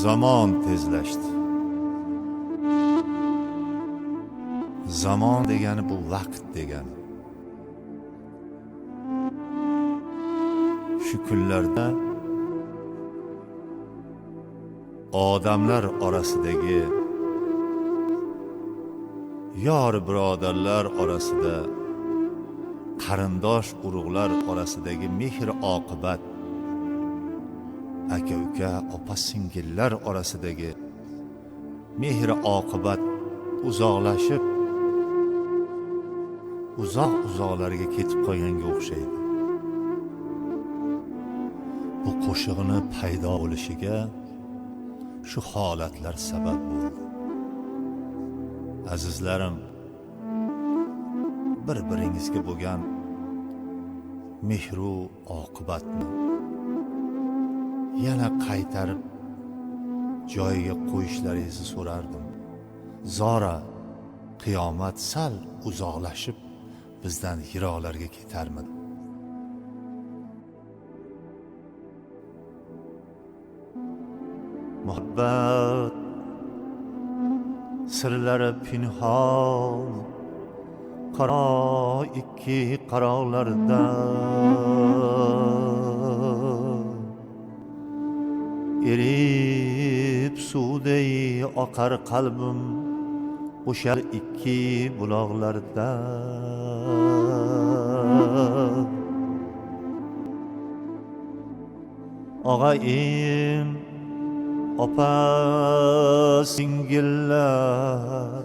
Zamon tezlashdi. Zamon degani bu vaqt degani. Shu kunlarda odamlar orasidagi, yor birodarlar orasida, qarindosh urug'lar orasidagi mehr oqibat, aka uka opa singillar orasidagi mehr oqibat uzoqlashib uzoqlarga ketib qolganga o'xshaydi. Bu qo'shig'ini paydo bo'lishiga shu holatlar sabab bo'ldi. Azizlarim, bir-biringizga bo'lgan mehru oqibatni yana qaytarib joyiga qo'yishlaringizni so'rardim. Zora qiyomat sal uzoqlashib bizdan yiroqlarga ketarmidi? Muhabbat sirlari pinhon qaro ikki qaroqlarda erib suvday oqar qalbim o'sha ikki buloqlarda. Og'ayim opa singillar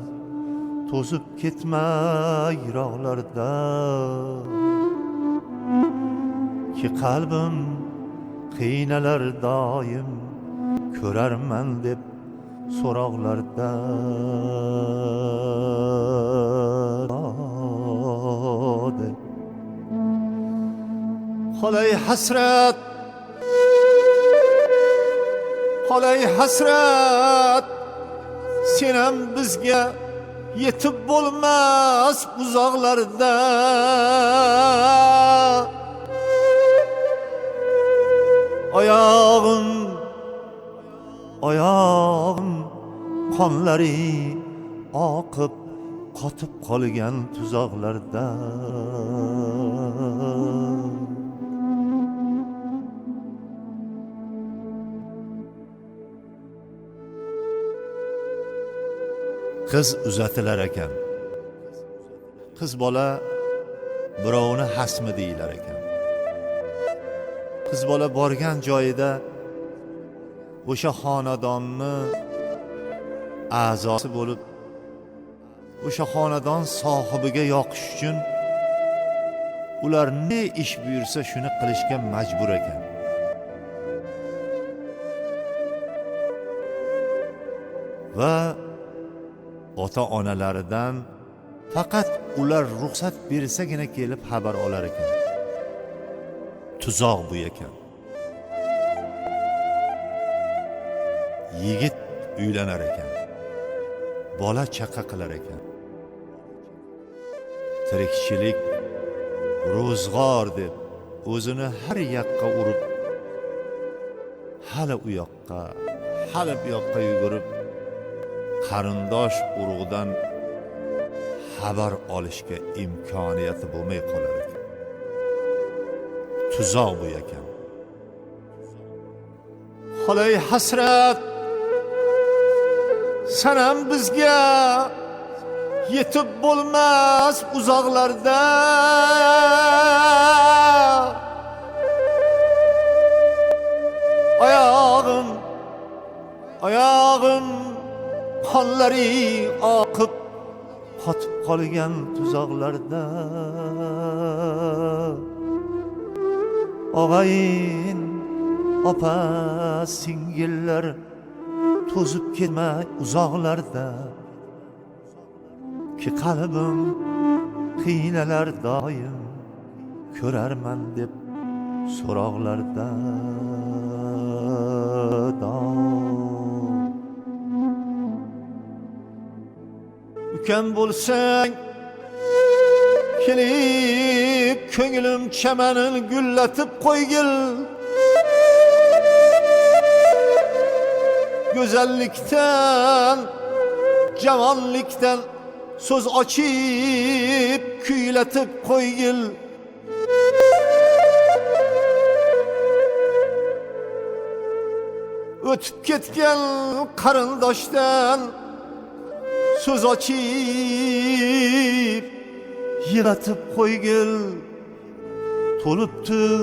to'zib ketma yiroqlarda, ki qalbim qiynalar doim ko'rarman deb so'roqlarda. Qolay hasrat, qolay hasrat, senam bizga yetib bo'lmas uzoqlarda. Oyog'im qonlari oqib qotib qolgan tuzoqlarda. Qiz uzatilar ekan. Qiz bola birovni hasmi deyilar ekan. Qiz bola borgan joyida o'sha xonadonni a'zosi bo'lib, o'sha xonadon sohibiga yoqish uchun ular ne ish buyursa shuni qilishga majbur ekan. Va ota-onalaridan faqat ular ruxsat bersagina kelib xabar olar ekan. Tuzoq bu ekan. Yigit uylanar ekan, bola chaqa qilar ekan. Tirikchilik, ro'zg'or deb o'zini har yoqqa urib, hali u yoqqa, hali bu yoqqa yugurib, qarindosh urug'dan xabar olishga imkoniyati bo'lmay qolar ekan. Tuzoq bu ekan. Qolay hasrat, sanam bizga yetib bo'lmas uzoqlarda. Oyog'im qonlari oqib qotib qolgan tuzoqlarda. Og'ayin opa singillar to'zib ketma uzoqlarda, ki qalbim qiynalar doim ko'rarman deb so'roqlarda. Ukam bo'lsang kelib ko'nglim chamanin gullatib qo'ygil. Güzellikten, cavanlikten söz açıp kuylatib qo'ygil. Ötüp ketgan qarindoshdan söz açıp yig'atib qo'ygil. To'libdir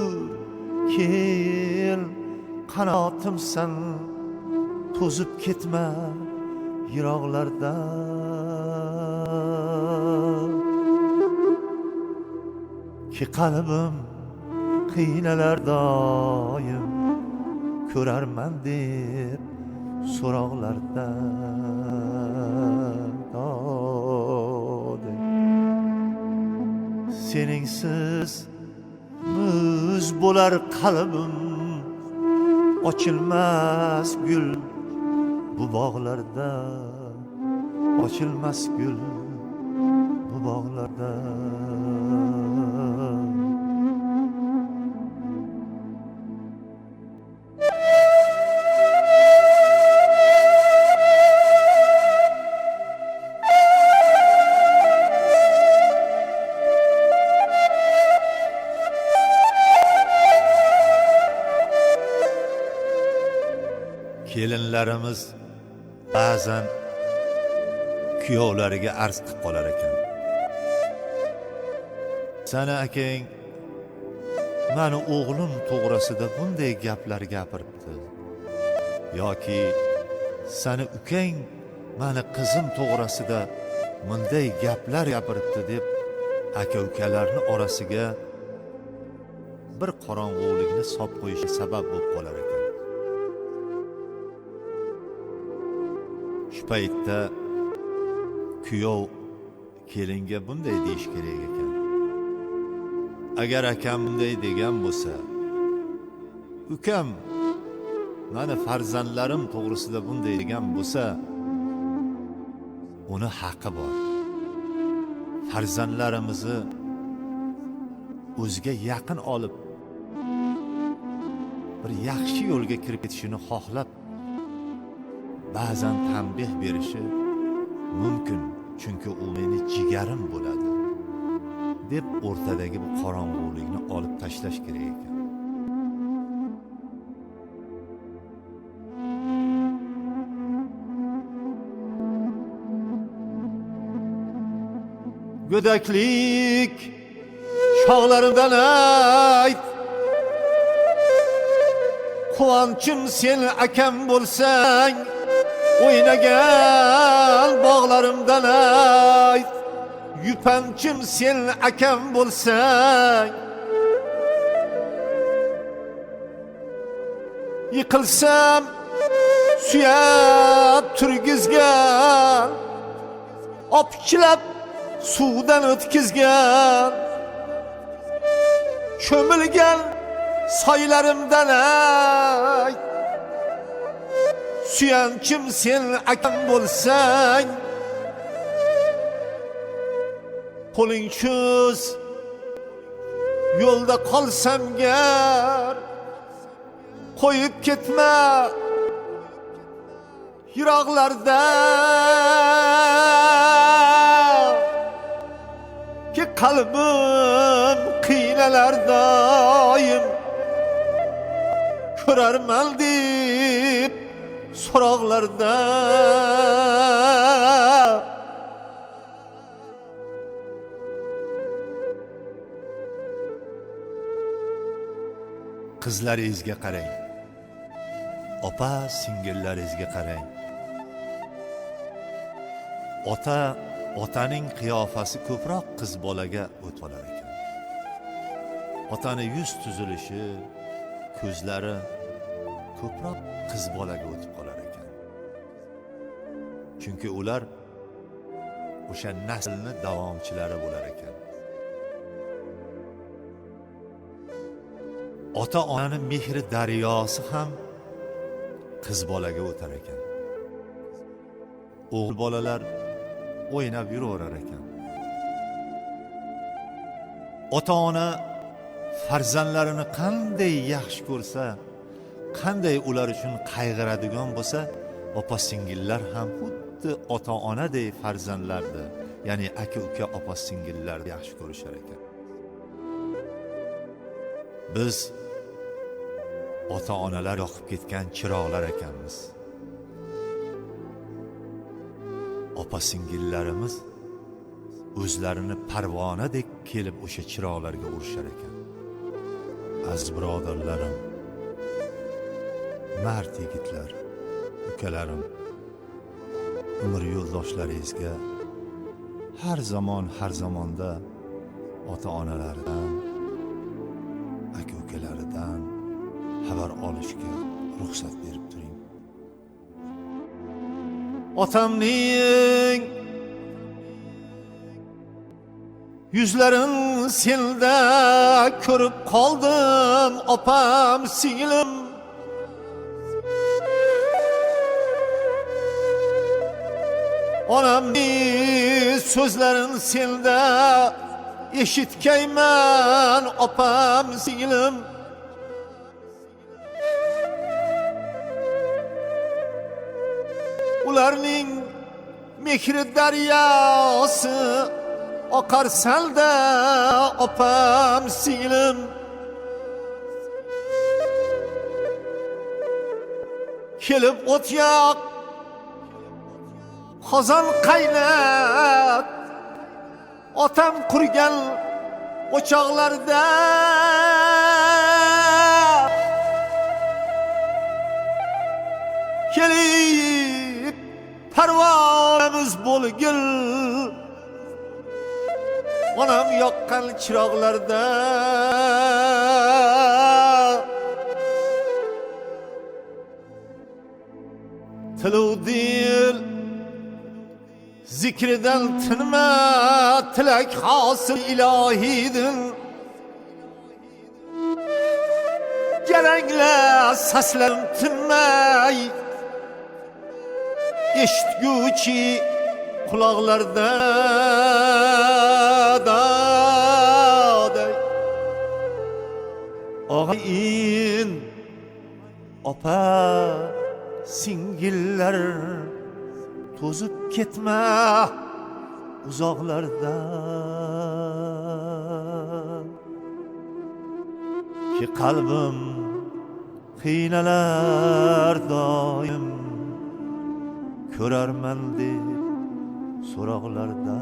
kel qanotimsan, to'zib ketma yiroqlarda. Ki qalbim qiynalar doim, ko'rarman deb so'roqlarda. Seningsiz muz bo'lar qalbim, ochilmas gul bu bog'larda, ochilmas gul bu bog'larda. Kelinlarimiz ba'zan kuyovlariga arz qilib qolar ekan. Sana akang mani o'g'lim to'g'risida bunday gaplar gapiribdi, yoki sani ukang mani qizim to'g'risida bunday gaplar gapiribdi deb aka-ukalarning orasiga bir qorong'ulikni solib qo'yishi sabab bo'lib qolar ekan. Shu paytda kuyov kelinga bunday deyish kerak ekan. Agar akam bunday degan bo'lsa, ukam mani farzandlarim to'g'risida bunday degan bo'lsa, uni haqqi bor. Farzandlarimizni o'ziga yaqin olib, bir yaxshi yo'lga kirib ketishini xohlab, ba'zan tanbeh berishi mumkin, chunki u meni jigarim bo'ladi deb o'rtadagi bu qorong'ulikni olib tashlash kerak ekan. Go'daklik chog'larimdan ayt, quvonchim sen akam bo'lsang, o'ynagan bog'larimdan ayt, yupanchim sen akam bo'lsang. Yiqilsam suyab turgizgan, opchilab suvdan o'tkizgan, cho'milgan soylarimdan ayt, suyanchim sen akam bo'lsang. Qo'ling cho'z yo'lda qolsam gar, qo'yib ketma yiroqlarda. Ki qalbim qiynalar doim, ko'rarman deb so'roqlarda. Qizlaringizga qarang, opa singillaringizga qarang. Otaning qiyofasi ko'proq qiz bolaga o'tib olar ekan. Otani yuz tuzilishi, ko'zlari ko'proq qiz bolaga o'tib qolar ekan. Chunki ular o'sha naslni davomchilari bo'lar ekan. Ota-onaning mehri daryosi ham qiz bolaga o'tar ekan. O'g'il bolalar o'ynab yuraverar ekan. Ota-ona farzandlarini qanday yaxshi ko'rsa, qanday ular uchun qayg'iradigan bo'lsa, opa singillar ham xuddi ota onadek farzandlarni, ya'ni aka uka opa singillarni yaxshi ko'rishar ekan. Biz ota onalar yoqib ketgan chiroqlar ekanmiz. Opa singillarimiz o'zlarini parvonadek kelib o'sha chiroqlarga urishar ekan. Aziz birodarlarim, mard yigitlar, ukalarim, umr yo'ldoshlaringizga har zamonda ota onalaridan, aka ukalaridan xabar olishga ruxsat berib turing. Otamning yuzlarin senda ko'rib qoldim, opam singlim. Onamning so'zlarin senda eshitgayman, opam singlim. Ularning mehri daryosi oqar salda, opam singlim. Kelib o't yoq, qozon qaynat, otam qurgan o'choqlarda kelib parvonamiz bo'lgil. Onam yoqqan chiroqlarda tilu dil zikridan tinma, tilak hosil ilohidin. Jarangla saslarim tinmay, eshitguchi quloqlarda og'ayin, opa singillar, to'zib ketma uzoqlarda. Ki qalbim qiynalar doim, ko'rarman deb so'roqlarda.